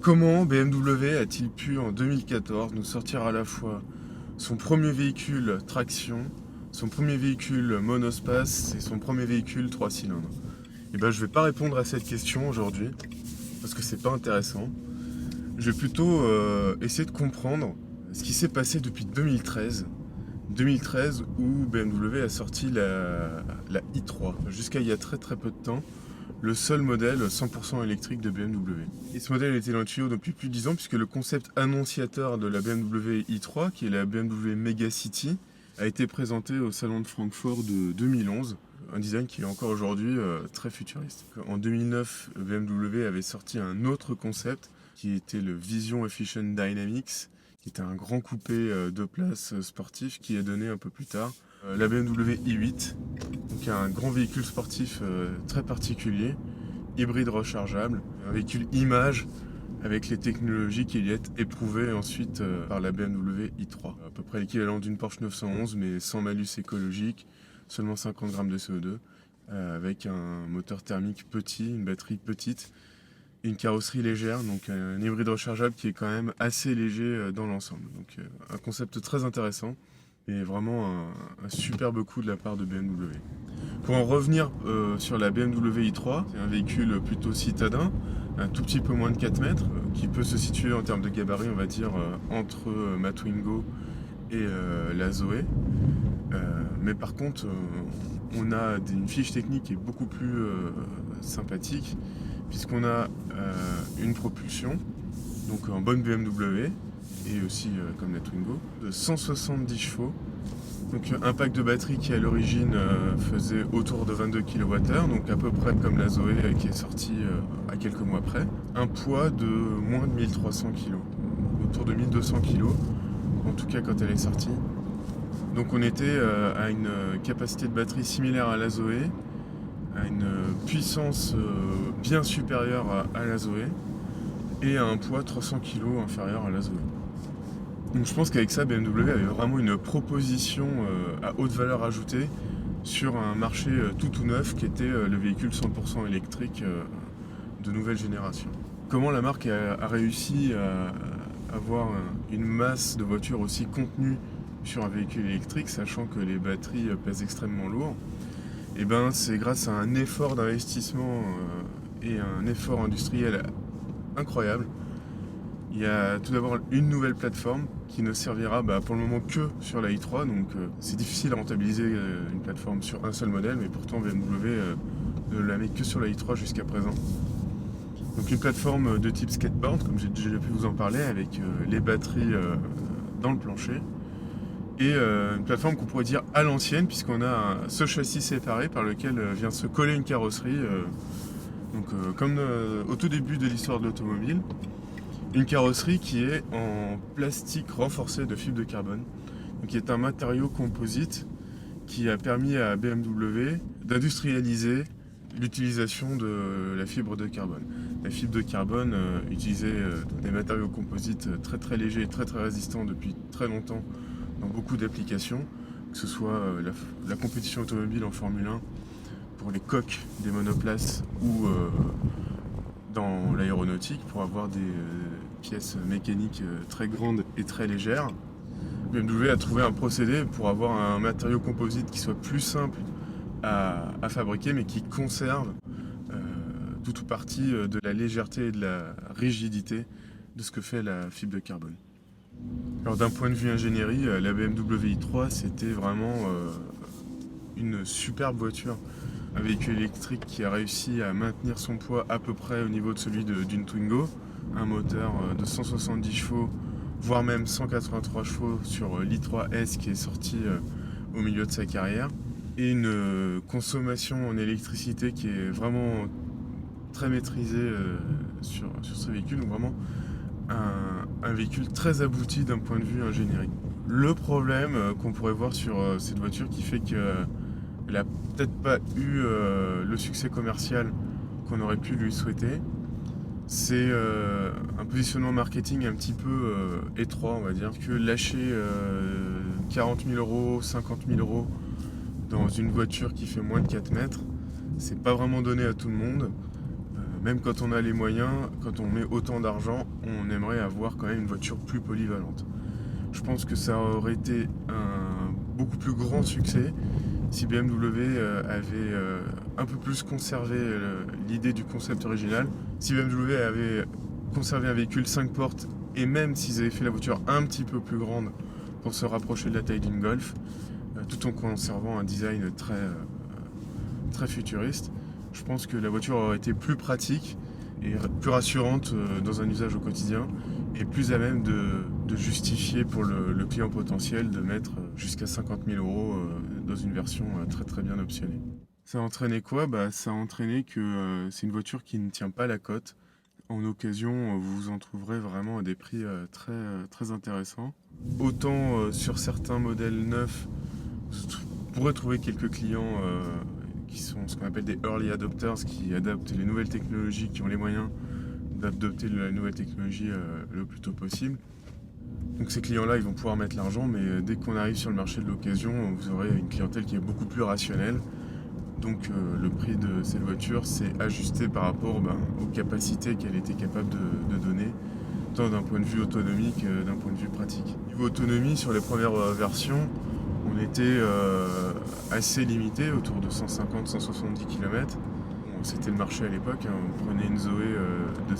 Comment BMW a-t-il pu en 2014 nous sortir à la fois son premier véhicule traction, son premier véhicule monospace et son premier véhicule 3 cylindres? Eh ben, je vais pas répondre à cette question aujourd'hui parce que c'est pas intéressant. Je vais plutôt essayer de comprendre ce qui s'est passé depuis 2013. 2013 où BMW a sorti la i3. Jusqu'à il y a très très peu de temps, le seul modèle 100% électrique de BMW. Et ce modèle était dans le tuyau depuis plus de 10 ans puisque le concept annonciateur de la BMW i3, qui est la BMW Mega City, a été présenté au salon de Francfort de 2011. Un design qui est encore aujourd'hui très futuriste. En 2009, BMW avait sorti un autre concept qui était le Vision Efficient Dynamics, qui était un grand coupé de place sportif qui est donné un peu plus tard. La BMW i8, donc un grand véhicule sportif très particulier, hybride rechargeable, un véhicule image avec les technologies qui y est éprouvées ensuite par la BMW i3. À peu près l'équivalent d'une Porsche 911 mais sans malus écologique, seulement 50 grammes de CO2, avec un moteur thermique petit, une batterie petite, une carrosserie légère, donc un hybride rechargeable qui est quand même assez léger dans l'ensemble. Donc un concept très intéressant et vraiment un superbe coup de la part de BMW. Pour en revenir sur la BMW i3, c'est un véhicule plutôt citadin, un tout petit peu moins de 4 mètres, qui peut se situer en termes de gabarit, on va dire, entre ma Twingo et la Zoé. Mais par contre, on a une fiche technique qui est beaucoup plus sympathique, puisqu'on a une propulsion, donc en bonne BMW, et aussi comme la Twingo, de 170 chevaux. Donc un pack de batterie qui à l'origine faisait autour de 22 kWh, donc à peu près comme la Zoé qui est sortie à quelques mois près. Un poids de moins de 1300 kg, autour de 1200 kg, en tout cas quand elle est sortie. Donc on était à une capacité de batterie similaire à la Zoé, à une puissance bien supérieure à la Zoé, et à un poids 300 kg inférieur à la Zoé. Donc je pense qu'avec ça, BMW avait vraiment une proposition à haute valeur ajoutée sur un marché tout neuf qui était le véhicule 100% électrique de nouvelle génération. Comment la marque a réussi à avoir une masse de voitures aussi contenue sur un véhicule électrique, sachant que les batteries pèsent extrêmement lourd? Et ben c'est grâce à un effort d'investissement et un effort industriel incroyable. Il y a tout d'abord une nouvelle plateforme qui ne servira pour le moment que sur la i3, donc c'est difficile à rentabiliser une plateforme sur un seul modèle, mais pourtant BMW ne la met que sur la i3 jusqu'à présent. Donc une plateforme de type skateboard, comme j'ai déjà pu vous en parler, avec les batteries dans le plancher, et une plateforme qu'on pourrait dire à l'ancienne, puisqu'on a ce châssis séparé par lequel vient se coller une carrosserie, comme au tout début de l'histoire de l'automobile. Une carrosserie qui est en plastique renforcé de fibre de carbone, donc qui est un matériau composite qui a permis à BMW d'industrialiser l'utilisation de la fibre de carbone. La fibre de carbone utilisait des matériaux composites très très légers et très très résistants depuis très longtemps dans beaucoup d'applications, que ce soit la compétition automobile en Formule 1 pour les coques des monoplaces ou dans l'aéronautique pour avoir des pièces mécaniques très grandes et très légères. BMW a trouvé un procédé pour avoir un matériau composite qui soit plus simple à fabriquer mais qui conserve toute ou partie de la légèreté et de la rigidité de ce que fait la fibre de carbone. Alors d'un point de vue ingénierie, la BMW i3 c'était vraiment une superbe voiture. Un véhicule électrique qui a réussi à maintenir son poids à peu près au niveau de celui d'une Twingo, un moteur de 170 chevaux, voire même 183 chevaux sur l'i3S qui est sorti au milieu de sa carrière, et une consommation en électricité qui est vraiment très maîtrisée sur ce véhicule, donc vraiment un véhicule très abouti d'un point de vue ingénierie. Le problème qu'on pourrait voir sur cette voiture qui fait que elle n'a peut-être pas eu le succès commercial qu'on aurait pu lui souhaiter. C'est un positionnement marketing un petit peu étroit, on va dire. Que lâcher 40 000 euros, 50 000 euros dans une voiture qui fait moins de 4 mètres, c'est pas vraiment donné à tout le monde. même quand on a les moyens, quand on met autant d'argent, on aimerait avoir quand même une voiture plus polyvalente. Je pense que ça aurait été un beaucoup plus grand succès si BMW avait un peu plus conservé l'idée du concept original. Si BMW avait conservé un véhicule 5 portes, et même s'ils avaient fait la voiture un petit peu plus grande pour se rapprocher de la taille d'une Golf, tout en conservant un design très futuriste, je pense que la voiture aurait été plus pratique et plus rassurante dans un usage au quotidien, et plus à même de justifier pour le client potentiel de mettre jusqu'à 50 000 € dans une version très bien optionnée. Ça a entraîné quoi? Ça a entraîné que c'est une voiture qui ne tient pas la cote. En occasion, vous en trouverez vraiment à des prix très intéressants. Autant sur certains modèles neufs, vous pourrez trouver quelques clients qui sont ce qu'on appelle des early adopters, qui adaptent les nouvelles technologies, qui ont les moyens d'adopter la nouvelle technologie le plus tôt possible. Donc ces clients-là, ils vont pouvoir mettre l'argent, mais dès qu'on arrive sur le marché de l'occasion, vous aurez une clientèle qui est beaucoup plus rationnelle. Donc le prix de cette voiture s'est ajusté par rapport aux capacités qu'elle était capable de donner, tant d'un point de vue autonomie que d'un point de vue pratique. Niveau autonomie, sur les premières versions, on était assez limité, autour de 150-170 km. Bon, c'était le marché à l'époque, hein. Vous prenez une Zoé de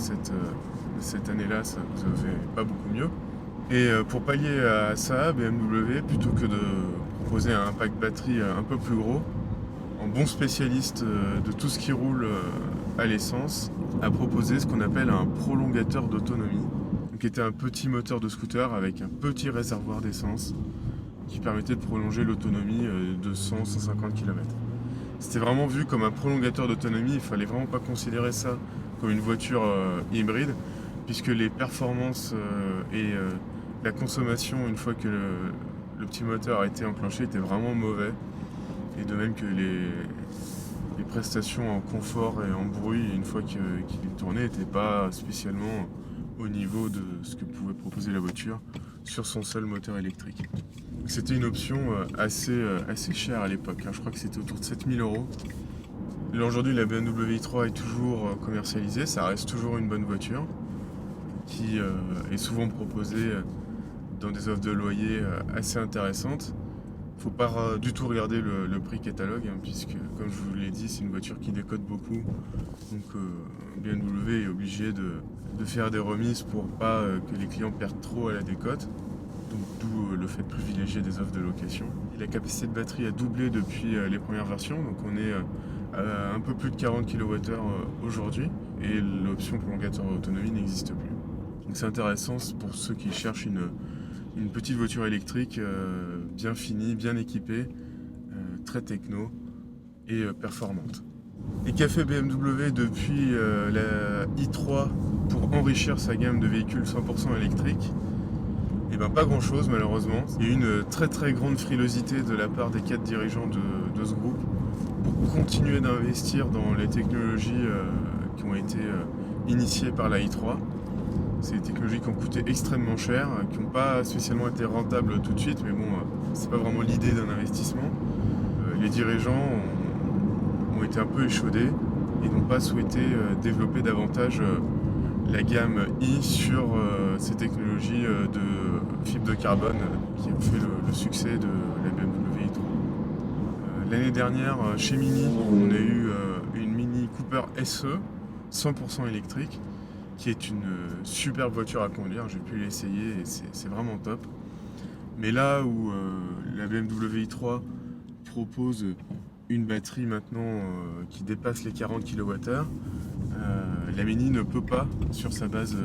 cette année-là, ça vous en fait pas beaucoup mieux. Et pour pallier à ça, BMW, plutôt que de proposer un pack batterie un peu plus gros, en bon spécialiste de tout ce qui roule à l'essence, a proposé ce qu'on appelle un prolongateur d'autonomie, qui était un petit moteur de scooter avec un petit réservoir d'essence qui permettait de prolonger l'autonomie de 100-150 km. C'était vraiment vu comme un prolongateur d'autonomie, il ne fallait vraiment pas considérer ça comme une voiture hybride, puisque les performances et la consommation, une fois que le petit moteur a été enclenché, était vraiment mauvais. Et de même que les prestations en confort et en bruit, une fois qu'il tournait, n'étaient pas spécialement au niveau de ce que pouvait proposer la voiture sur son seul moteur électrique. C'était une option assez chère à l'époque, hein. Je crois que c'était autour de 7 000 €. Là, aujourd'hui, la BMW i3 est toujours commercialisée, ça reste toujours une bonne voiture qui est souvent proposée dans des offres de loyer assez intéressantes. Faut pas du tout regarder le prix catalogue, hein, puisque, comme je vous l'ai dit, c'est une voiture qui décote beaucoup. Donc BMW est obligé de faire des remises pour pas que les clients perdent trop à la décote. Donc d'où le fait de privilégier des offres de location. Et la capacité de batterie a doublé depuis les premières versions, donc on est à un peu plus de 40 kWh aujourd'hui, et l'option prolongateur autonomie n'existe plus. Donc c'est intéressant pour ceux qui cherchent une petite voiture électrique bien finie, bien équipée, très techno et performante. Et qu'a fait BMW depuis la i3 pour enrichir sa gamme de véhicules 100% électriques? Et pas grand chose malheureusement. Il y a eu une très grande frilosité de la part des 4 dirigeants de ce groupe pour continuer d'investir dans les technologies qui ont été initiées par la i3. C'est des technologies qui ont coûté extrêmement cher, qui n'ont pas spécialement été rentables tout de suite, mais bon, c'est pas vraiment l'idée d'un investissement. Les dirigeants ont été un peu échaudés et n'ont pas souhaité développer davantage la gamme i sur ces technologies de fibre de carbone qui ont fait le succès de la BMW i3. L'année dernière, chez Mini, on a eu une Mini Cooper SE 100% électrique, qui est une superbe voiture à conduire. J'ai pu l'essayer et c'est vraiment top. Mais là où la BMW i3 propose une batterie maintenant qui dépasse les 40 kWh, la Mini ne peut pas, sur sa base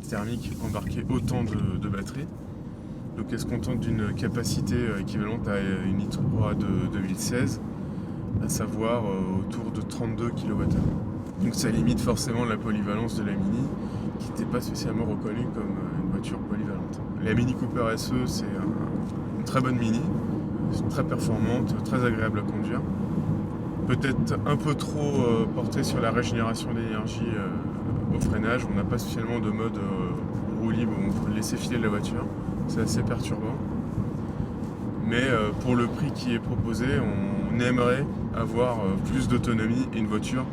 thermique, embarquer autant de batterie. Donc elle se contente d'une capacité équivalente à une i3 de 2016, à savoir autour de 32 kWh. Donc ça limite forcément la polyvalence de la Mini, qui n'était pas spécialement reconnue comme une voiture polyvalente. La Mini Cooper SE, c'est une très bonne Mini, très performante, très agréable à conduire. Peut-être un peu trop portée sur la régénération d'énergie au freinage. On n'a pas spécialement de mode roue libre où on peut laisser filer la voiture. C'est assez perturbant. Mais pour le prix qui est proposé, on aimerait avoir plus d'autonomie et une voiture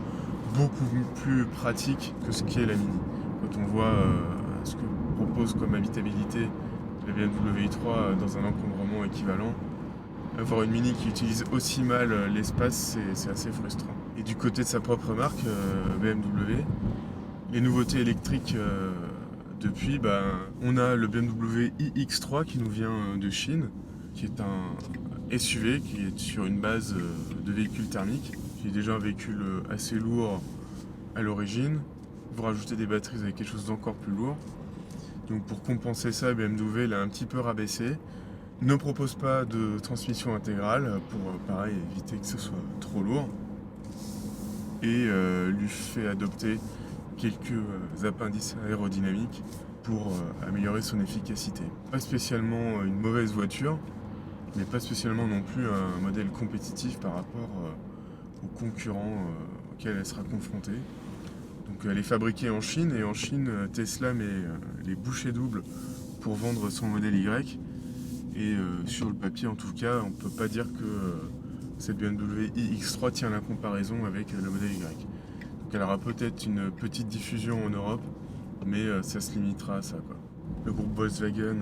beaucoup plus pratique que ce qu'est la Mini. Quand on voit ce que propose comme habitabilité la BMW i3 dans un encombrement équivalent, avoir une Mini qui utilise aussi mal l'espace, c'est assez frustrant. Et du côté de sa propre marque, BMW, les nouveautés électriques depuis, on a le BMW iX3 qui nous vient de Chine, qui est un SUV qui est sur une base de véhicule thermique, qui est déjà un véhicule assez lourd à l'origine. Vous rajoutez des batteries avec quelque chose d'encore plus lourd. Donc pour compenser ça, BMW l'a un petit peu rabaissé. Ne propose pas de transmission intégrale pour pareil éviter que ce soit trop lourd. Et lui fait adopter quelques appendices aérodynamiques pour améliorer son efficacité. Pas spécialement une mauvaise voiture, mais pas spécialement non plus un modèle compétitif par rapport aux concurrents auxquels elle sera confrontée. Donc elle est fabriquée en Chine, et en Chine, Tesla met les bouchées doubles pour vendre son modèle Y. Et sur le papier en tout cas, on ne peut pas dire que cette BMW iX3 tient la comparaison avec le modèle Y. Donc elle aura peut-être une petite diffusion en Europe, mais ça se limitera à ça, quoi. Le groupe Volkswagen,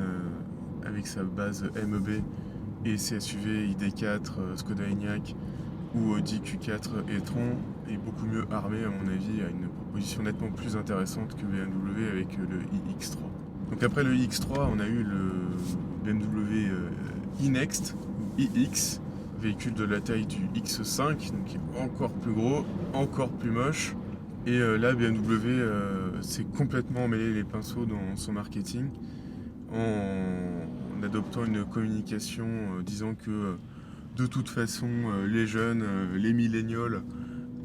avec sa base MEB et ses SUV ID4, Skoda Enyaq ou Audi Q4 e-tron, est beaucoup mieux armé à mon avis, à une proposition nettement plus intéressante que BMW avec le iX3. Donc après le iX3, on a eu le BMW iNext ou iX, véhicule de la taille du X5, donc qui est encore plus gros, encore plus moche. Et là, BMW s'est complètement mêlé les pinceaux dans son marketing en adoptant une communication disant que de toute façon, les jeunes, les millénials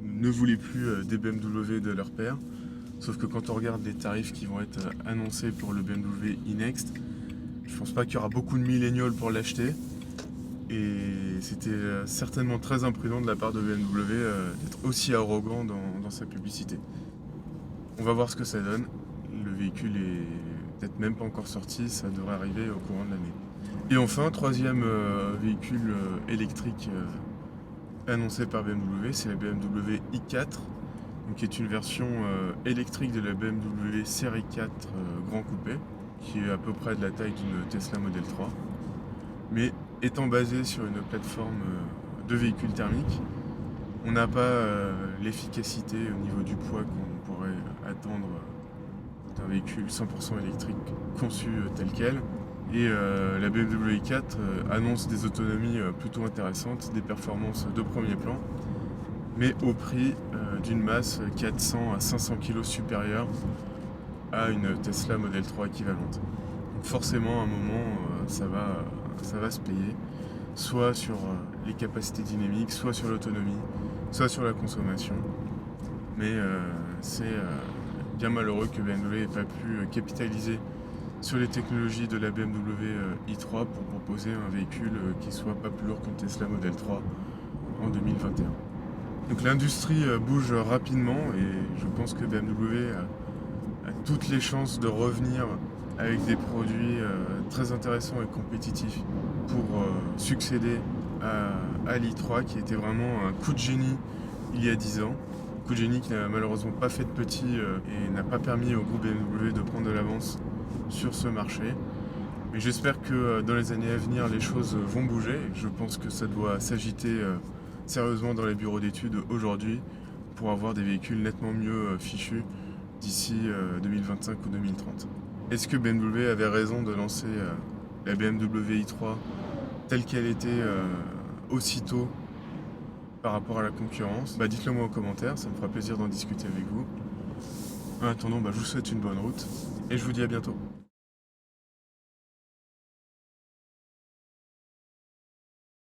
ne voulaient plus des BMW de leur père. Sauf que quand on regarde les tarifs qui vont être annoncés pour le BMW iNext, je pense pas qu'il y aura beaucoup de millénials pour l'acheter. Et c'était certainement très imprudent de la part de BMW d'être aussi arrogant dans sa publicité. On va voir ce que ça donne. Le véhicule est peut-être même pas encore sorti, ça devrait arriver au courant de l'année. Et enfin, troisième véhicule électrique annoncé par BMW, c'est la BMW i4, donc qui est une version électrique de la BMW série 4 Grand Coupé, qui est à peu près de la taille d'une Tesla Model 3, mais étant basée sur une plateforme de véhicule thermique, on n'a pas l'efficacité au niveau du poids qu'on pourrait attendre d'un véhicule 100% électrique conçu tel quel. Et la BMW i4 annonce des autonomies plutôt intéressantes, des performances de premier plan, mais au prix d'une masse 400 à 500 kg supérieure à une Tesla Model 3 équivalente. Donc forcément, à un moment, ça va se payer, soit sur les capacités dynamiques, soit sur l'autonomie, soit sur la consommation. Mais c'est bien malheureux que BMW n'ait pas pu capitaliser sur les technologies de la BMW i3 pour proposer un véhicule qui soit pas plus lourd qu'une Tesla Model 3 en 2021. Donc l'industrie bouge rapidement, et je pense que BMW a toutes les chances de revenir avec des produits très intéressants et compétitifs pour succéder à l'i3, qui était vraiment un coup de génie il y a 10 ans. Coup de génie qui n'a malheureusement pas fait de petit et n'a pas permis au groupe BMW de prendre de l'avance sur ce marché. Mais j'espère que dans les années à venir, les choses vont bouger. Je pense que ça doit s'agiter sérieusement dans les bureaux d'études aujourd'hui pour avoir des véhicules nettement mieux fichus d'ici 2025 ou 2030. Est-ce que BMW avait raison de lancer la BMW i3 telle qu'elle était aussitôt par rapport à la concurrence? Dites-le moi en commentaire, ça me fera plaisir d'en discuter avec vous. En attendant, je vous souhaite une bonne route et je vous dis à bientôt.